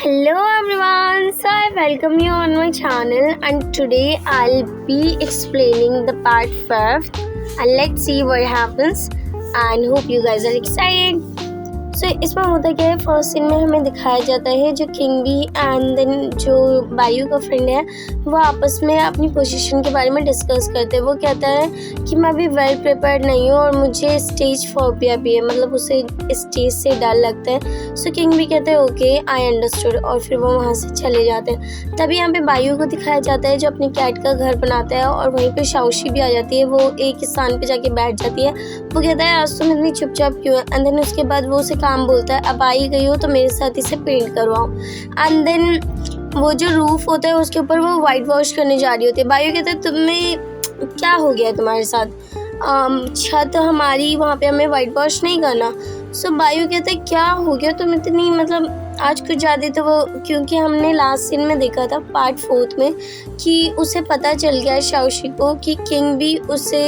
Hello everyone, so I welcome you on my channel and today I'll be explaining the part 5 and let's see what happens and hope you guys are excited. सो इसमें होता क्या है, first scene में हमें दिखाया जाता है जो किंग बी एंड देन जो बायू का फ्रेंड है वो आपस में अपनी पोजीशन के बारे में डिस्कस करते हैं। वो कहता है कि मैं अभी वेल प्रिपेयर्ड नहीं हूँ और मुझे स्टेज फोबिया भी है, मतलब उसे स्टेज से डर लगता है। सो किंग भी कहते हैं ओके आई अंडरस्टूड और फिर वो वहाँ से चले जाते हैं। तभी यहाँ पे बायू को दिखाया जाता है जो अपने कैट का घर बनाता है और वहीं पे शाओशी भी आ जाती है। वो एक स्थान पे जाके बैठ जाती है। वो कहता है आज तुम इतनी चुपचाप क्यों है, एंड देन उसके बाद वो उसे काम बोलता है अब आई गई हो तो मेरे साथ इसे पेंट करवाओ। एंड देन वो जो रूफ होता है उसके ऊपर वो वाइट वॉश करने जा रही होती है। बायू कहता है तुम्हें क्या हो गया तुम्हारे साथ, छत हमारी वहाँ पे हमें वाइट वॉश नहीं करना। सो बायू कहता है क्या हो गया तुम इतनी, मतलब आज कुछ ज़्यादा। तो वो क्योंकि हमने लास्ट सीन में देखा था पार्ट 4 में कि उसे पता चल गया है शाओशी को कि किंग भी उसे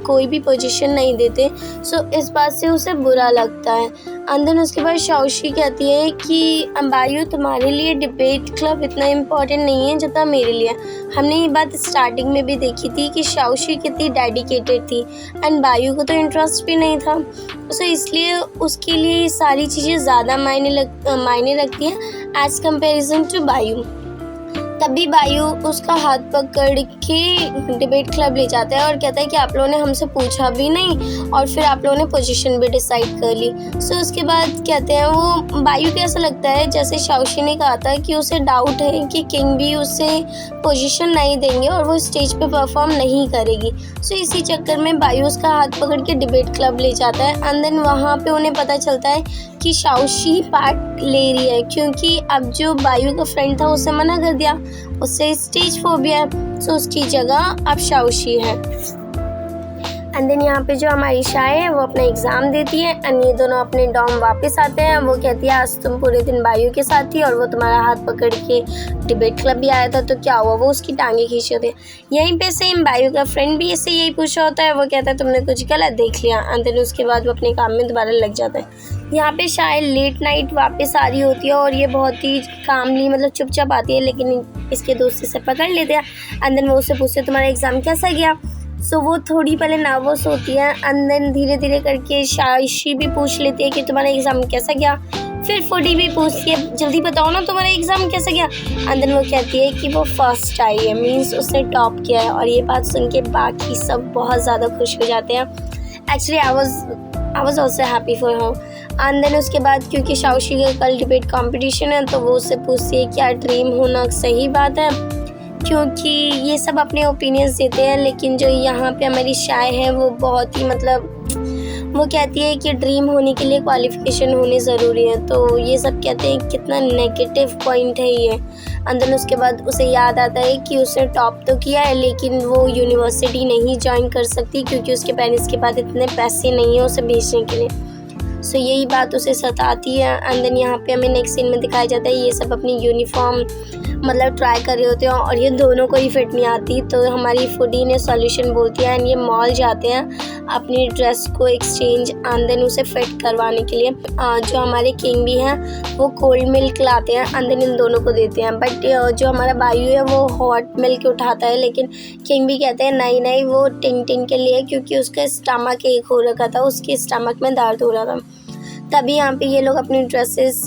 कोई भी पोजीशन नहीं देते। सो इस बात से उसे बुरा लगता है। एंड देन उसके बाद शाओशी कहती है कि बायू तुम्हारे लिए डिबेट क्लब इतना इम्पोर्टेंट नहीं है जितना मेरे लिए। हमने ये बात स्टार्टिंग में भी देखी थी कि शाओशी कितनी डेडिकेटेड थी एंड बायू को तो इंटरेस्ट भी नहीं था। सो इसलिए उसके लिए ये सारी चीज़ें ज़्यादा मायने रखती हैं एज कंपेरिजन टू बायू। तभी बायू उसका हाथ पकड़ के डिबेट क्लब ले जाता है और कहता है कि आप लोगों ने हमसे पूछा भी नहीं और फिर आप लोगों ने पोजीशन भी डिसाइड कर ली। सो उसके बाद कहते हैं वो बायू को ऐसा लगता है जैसे शाओशी ने कहा था कि उसे डाउट है कि किंग भी उसे पोजीशन नहीं देंगे और वो स्टेज पे परफॉर्म नहीं करेगी। सो इसी चक्कर में बायू उसका हाथ पकड़ के डिबेट क्लब ले जाता है एंड देन वहाँ पे उन्हें पता चलता है कि शाओशी पार्ट ले रही है क्योंकि अब जो बायू का फ्रेंड था उसे मना कर दिया, उससे स्टेज फोबिया है। सो उसकी जगह अब शाओशी है। एंड देन यहाँ पे जो हमारी शाय है वो अपना एग्ज़ाम देती है एंड ये दोनों अपने डॉम वापस आते हैं। वो कहती है आज तुम पूरे दिन बायू के साथ थी और वो तुम्हारा हाथ पकड़ के डिबेट क्लब भी आया था तो क्या हुआ, वो उसकी टांगे खींचे थे। यहीं पे सेम बायू का फ्रेंड भी इससे यही पूछा होता है। वो कहता है तुमने कुछ गलत देख लिया एंड देन उसके बाद वो अपने काम में दोबारा लग जाता है। यहाँ पे शायद लेट नाइट वापस आ रही होती है और ये बहुत ही कामली मतलब चुपचाप आती है, लेकिन इसके दोस्त इसे पकड़ लेते हैं एंड देन वो उससे पूछते तुम्हारा एग्ज़ाम कैसा गया। सो वो थोड़ी पहले नर्वस होती है एंड देन धीरे धीरे करके शाओशी भी पूछ लेती है कि तुम्हारा एग्ज़ाम कैसा गया। फिर फूडी भी पूछती है जल्दी बताओ ना तुम्हारा एग्ज़ाम कैसा गया। एंड देन वो कहती है कि वो फर्स्ट आई है, मीन्स उसने टॉप किया है। और ये बात सुन के बाकी सब बहुत ज़्यादा खुश हो जाते हैं। Actually I was also happy for her. And then उसके बाद क्योंकि शाओशी का कल डिबेट कॉम्पिटिशन है तो वो उससे पूछती है क्या ड्रीम होना सही बात है, क्योंकि ये सब अपने ओपिनियंस देते हैं लेकिन जो यहाँ पे हमारी शाय है वो बहुत ही मतलब वो कहती है कि ड्रीम होने के लिए क्वालिफिकेशन होनी ज़रूरी है। तो ये सब कहते हैं कितना नेगेटिव पॉइंट है ये। अंदर उसके बाद उसे याद आता है कि उसने टॉप तो किया है लेकिन वो यूनिवर्सिटी नहीं ज्वाइन कर सकती क्योंकि उसके पेरेंट्स के पास इतने पैसे नहीं हैं उसे भेजने के लिए। सो यही बात उसे सताती है। एंड देन यहाँ पे हमें नेक्स्ट सीन में दिखाया जाता है ये सब अपनी यूनिफॉर्म मतलब ट्राई कर रहे होते हैं और ये दोनों को ही फिट नहीं आती। तो हमारी फूडी ने सॉल्यूशन बोलती है एंड ये मॉल जाते हैं अपनी ड्रेस को एक्सचेंज एंड देन उसे फिट करवाने के लिए। जो हमारे किंग भी हैं वो कोल्ड मिल्क लाते हैं एंड देन इन दोनों को देते हैं। बट जो हमारा बायू है वो हॉट मिल्क उठाता है लेकिन किंग भी कहते हैं नहीं वो टिन के लिए क्योंकि उसका स्टमक एक हो रखा था, उसके स्टमक में दर्द हो रहा था। तभी यहाँ पे ये लोग अपनी ड्रेसेस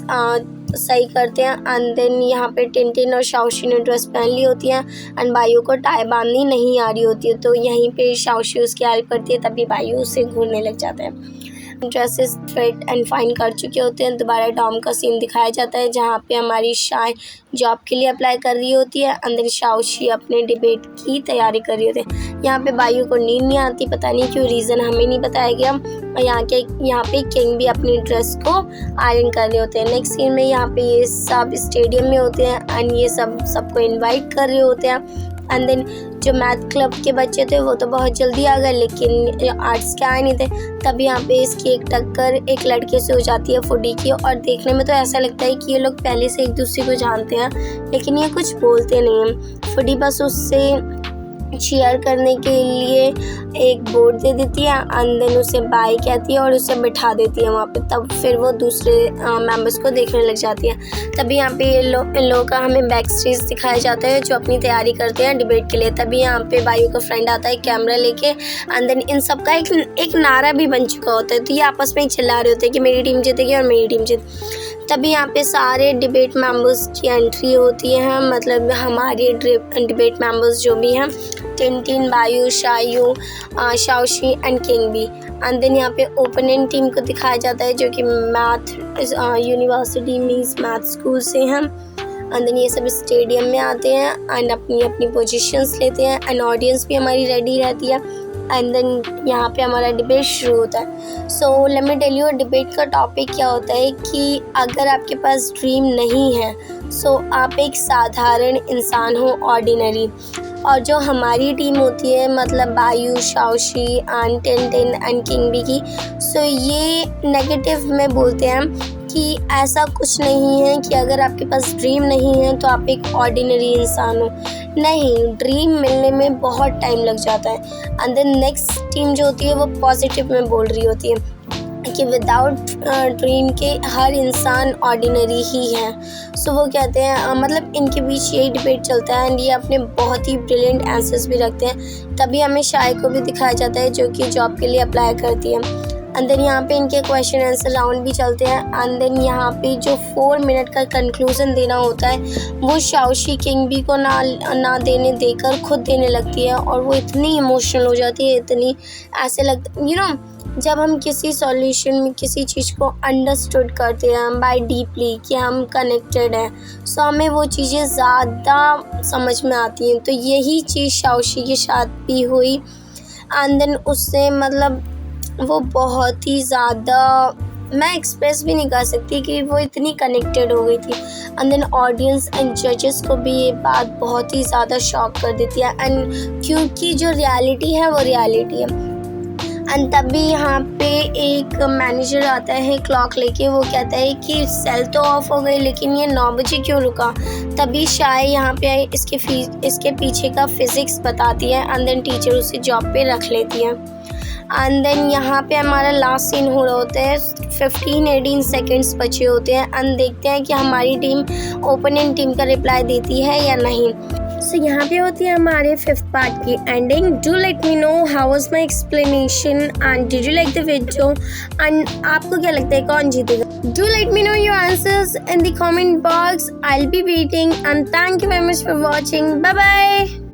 सही करते हैं एंड देन यहाँ पे टिन और शाओशी ने ड्रेस पहन ली होती है एंड बायू को टाई बांधनी नहीं आ रही होती है। तो यहीं पे शाओशी उसकी हेल्प करती है, तभी बायू उसे घूरने लग जाता है। ड्रेसेस फिट एंड फाइन कर चुके होते हैं। दोबारा डॉम का सीन दिखाया जाता है जहाँ पे हमारी शाय जॉब के लिए अप्लाई कर रही होती है एंड देन शाओशी अपने डिबेट की तैयारी कर रही होती है। यहाँ पे बायू को नींद नहीं आती, पता नहीं क्यों, रीज़न हमें नहीं बताया गया। और यहाँ पे किंग भी अपनी ड्रेस को आयरन कर रहे होते हैं। नेक्स्ट सीन में यहाँ पे ये सब स्टेडियम में होते हैं एंड ये सबको इनवाइट कर रहे होते हैं। एंड देन जो मैथ क्लब के बच्चे थे वो तो बहुत जल्दी आ गए लेकिन आर्ट्स के आए नहीं थे। तब यहाँ पे इसकी एक टक्कर एक लड़के से हो जाती है फूडी की और देखने में तो ऐसा लगता है कि ये लोग पहले से एक दूसरे को जानते हैं लेकिन ये कुछ बोलते नहीं हैं। फूडी बस उससे चीयर करने के लिए एक बोर्ड दे देती है एंड देन उसे बाय कहती है और उसे बिठा देती है वहाँ पे। तब फिर वो दूसरे मेंबर्स को देखने लग जाती है। तभी यहाँ पे इन लोगों का हमें बैक स्टेज दिखाया जाता है जो अपनी तैयारी करते हैं डिबेट के लिए। तभी यहाँ पे बायू का फ्रेंड आता है कैमरा लेके एंड देन इन सब का एक नारा भी बन चुका होता है। तो ये आपस में ही चिल्ला रहे होते हैं कि मेरी टीम जीतेगी और मेरी टीम जीत। तभी यहाँ पे सारे डिबेट मेंबर्स की एंट्री होती है, मतलब हमारे डिबेट मेंबर्स जो भी हैं, टिनटिन, बायू, शायू, शाओशी एंड किंग भी। एंड देन यहाँ पे ओपोनेंट टीम को दिखाया जाता है जो कि math university means math school से हैं। एंड देन ये सब स्टेडियम में आते हैं एंड अपनी अपनी पोजीशंस लेते हैं एंड ऑडियंस भी हमारी रेडी रहती है एंड देन यहाँ पे हमारा डिबेट शुरू होता है। So let me tell you debate का टॉपिक क्या होता है कि अगर आपके पास ड्रीम नहीं है सो आप एक साधारण इंसान हो, ऑर्डिनरी। और जो हमारी टीम होती है मतलब Baiyu, Xiaoshi and Tintin and King B की, सो ये नेगेटिव में बोलते हैं कि ऐसा कुछ नहीं है कि अगर आपके पास ड्रीम नहीं है तो आप एक ऑर्डिनरी इंसान हो। नहीं, ड्रीम मिलने में बहुत टाइम लग जाता है। एंड देन नेक्स्ट टीम जो होती है वो पॉजिटिव में बोल रही होती है कि विदाउट ड्रीम के हर इंसान ऑर्डिनरी ही है। सो वो कहते हैं मतलब इनके बीच यही डिबेट चलता है एंड ये अपने बहुत ही ब्रिलियंट आंसर्स भी रखते हैं। तभी हमें शाय को भी दिखाया जाता है जो कि जॉब के लिए अप्लाई करती है। एंड देन यहाँ पे इनके क्वेश्चन आंसर राउंड भी चलते हैं एंड देन यहाँ पे जो 4 मिनट का कंक्लूजन देना होता है वो शाओशी किंग बी को ना देने देकर खुद देने लगती है और वो इतनी इमोशनल हो जाती है, इतनी ऐसे लगता जब हम किसी सॉल्यूशन में किसी चीज़ को अंडरस्टूड करते हैं बाय डीपली कि हम कनेक्टेड हैं, सो हमें वो चीज़ें ज़्यादा समझ में आती हैं। तो यही चीज़ शाओशी के साथ भी हुई एंड देन उससे मतलब वो बहुत ही ज़्यादा मैं एक्सप्रेस भी नहीं कर सकती कि वो इतनी कनेक्टेड हो गई थी। एंड देन ऑडियंस एंड जजेस को भी ये बात बहुत ही ज़्यादा शॉक कर देती है एंड क्योंकि जो रियलिटी है वो रियलिटी है। एंड तभी यहाँ पे एक मैनेजर आता है क्लॉक लेके, वो कहता है कि सेल तो ऑफ हो गई लेकिन ये 9 बजे क्यों रुका। तभी शाय यहाँ पे इसके पीछे का फिज़िक्स बताती है एंड देन टीचर उसे जॉब पे रख लेती है। एंड देन यहाँ पे हमारा लास्ट सीन हो रहा होता है, 15-18 सेकेंड्स बचे होते हैं एंड देखते हैं कि हमारी टीम ओपोनेंट टीम का रिप्लाई देती है या नहीं। सो यहाँ पे होती है हमारे 5th पार्ट की ending. Do let me know how was my explanation and did you like the video and आपको क्या लगता है कौन जीतेगा। Do let me know your answers in the comment box, I will be waiting and thank you very much for watching. Bye bye.